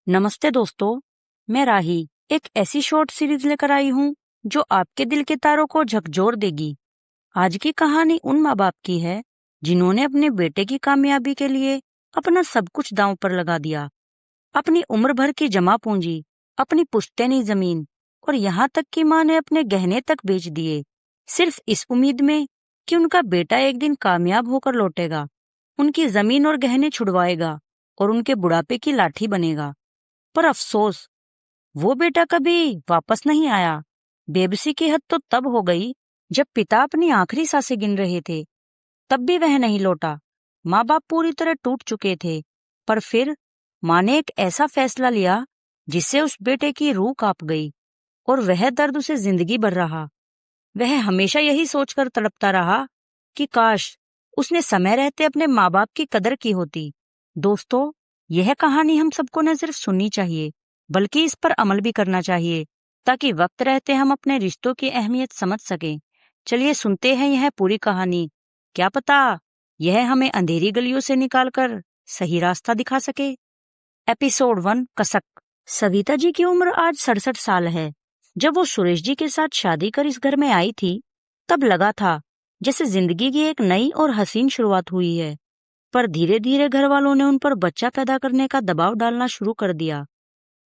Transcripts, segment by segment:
नमस्ते दोस्तों, मैं राही एक ऐसी शॉर्ट सीरीज लेकर आई हूँ जो आपके दिल के तारों को झकझोर देगी। आज की कहानी उन माँ बाप की है जिन्होंने अपने बेटे की कामयाबी के लिए अपना सब कुछ दांव पर लगा दिया। अपनी उम्र भर की जमा पूंजी, अपनी पुश्तैनी जमीन और यहाँ तक कि माँ ने अपने गहने तक बेच दिए, सिर्फ इस उम्मीद में कि उनका बेटा एक दिन कामयाब होकर लौटेगा, उनकी जमीन और गहने छुड़वाएगा और उनके बुढ़ापे की लाठी बनेगा। पर अफसोस, वो बेटा कभी वापस नहीं आया। बेबसी की हद तो तब हो गई जब पिता अपनी आखिरी सांसें गिन रहे थे, तब भी वह नहीं लौटा। माँ बाप पूरी तरह टूट चुके थे। पर फिर माँ ने एक ऐसा फैसला लिया जिससे उस बेटे की रूह कांप गई और वह दर्द उसे जिंदगी भर रहा। वह हमेशा यही सोचकर तड़पता रहा कि काश उसने समय रहते अपने माँ बाप की कदर की होती। दोस्तों, यह कहानी हम सबको न सिर्फ सुननी चाहिए बल्कि इस पर अमल भी करना चाहिए, ताकि वक्त रहते हम अपने रिश्तों की अहमियत समझ सकें। चलिए सुनते हैं यह पूरी कहानी। क्या पता यह हमें अंधेरी गलियों से निकालकर सही रास्ता दिखा सके। एपिसोड 1, कसक। सविता जी की उम्र आज 67 साल है। जब वो सुरेश जी के साथ शादी कर इस घर में आई थी, तब लगा था जैसे जिंदगी की एक नई और हसीन शुरुआत हुई है। पर धीरे धीरे घर वालों ने उन पर बच्चा पैदा करने का दबाव डालना शुरू कर दिया।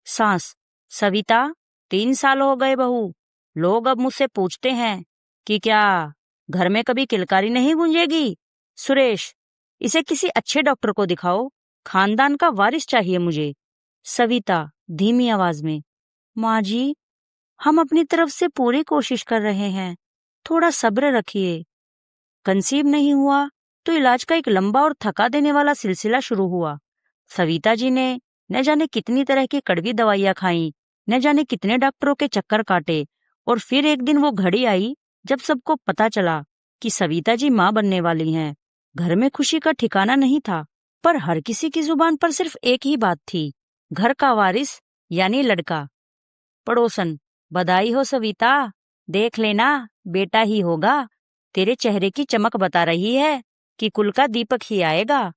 सास: सविता, 3 साल हो गए बहू। लोग अब मुझसे पूछते हैं कि क्या घर में कभी किलकारी नहीं गूंजेगी। सुरेश: इसे किसी अच्छे डॉक्टर को दिखाओ, खानदान का वारिस चाहिए मुझे। सविता धीमी आवाज में: माँ जी, हम अपनी तरफ से पूरी कोशिश कर रहे हैं, थोड़ा सब्र रखिए। कंसीव नहीं हुआ तो इलाज का एक लंबा और थका देने वाला सिलसिला शुरू हुआ। सविता जी ने न जाने कितनी तरह की कड़वी दवाइयां खाई, न जाने कितने डॉक्टरों के चक्कर काटे, और फिर एक दिन वो घड़ी आई जब सबको पता चला कि सविता जी माँ बनने वाली हैं। घर में खुशी का ठिकाना नहीं था, पर हर किसी की जुबान पर सिर्फ एक ही बात थी: घर का वारिस यानी लड़का। पड़ोसन: बधाई हो सविता, देख लेना बेटा ही होगा। तेरे चेहरे की चमक बता रही है कि कुल का दीपक ही आएगा।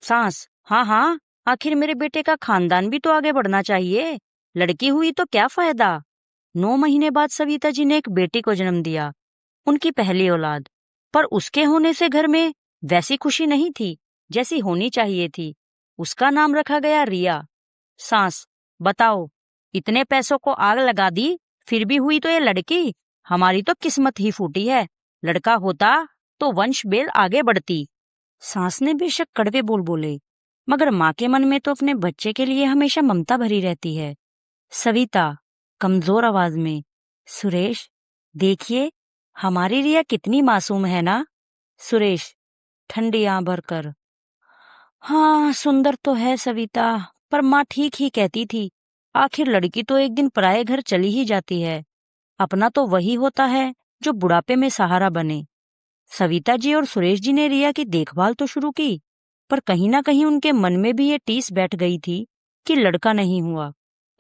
सास: हाँ हाँ, आखिर मेरे बेटे का खानदान भी तो आगे बढ़ना चाहिए, लड़की हुई तो क्या फायदा। 9 महीने बाद सविता जी ने एक बेटी को जन्म दिया, उनकी पहली औलाद। पर उसके होने से घर में वैसी खुशी नहीं थी जैसी होनी चाहिए थी। उसका नाम रखा गया रिया। सास: बताओ, इतने पैसों को आग लगा दी, फिर भी हुई तो ये लड़की। हमारी तो किस्मत ही फूटी है, लड़का होता तो वंश बेल आगे बढ़ती। सास ने बेशक कड़वे बोल बोले, मगर माँ के मन में तो अपने बच्चे के लिए हमेशा ममता भरी रहती है। सविता कमजोर आवाज में: सुरेश, देखिए हमारी रिया कितनी मासूम है ना। सुरेश ठंडी आंख भरकर: हाँ, सुंदर तो है सविता, पर माँ ठीक ही कहती थी, आखिर लड़की तो एक दिन पराये घर चली ही जाती है। अपना तो वही होता है जो बुढ़ापे में सहारा बने। सविता जी और सुरेश जी ने रिया की देखभाल तो शुरू की, पर कहीं ना कहीं उनके मन में भी ये टीस बैठ गई थी कि लड़का नहीं हुआ,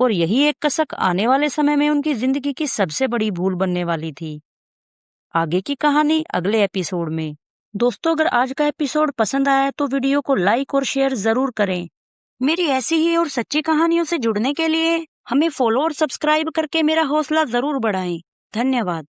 और यही एक कसक आने वाले समय में उनकी जिंदगी की सबसे बड़ी भूल बनने वाली थी। आगे की कहानी अगले एपिसोड में। दोस्तों, अगर आज का एपिसोड पसंद आया तो वीडियो को लाइक और शेयर जरूर करें। मेरी ऐसी ही और सच्ची कहानियों से जुड़ने के लिए हमें फॉलो और सब्सक्राइब करके मेरा हौसला जरूर बढ़ाएं। धन्यवाद।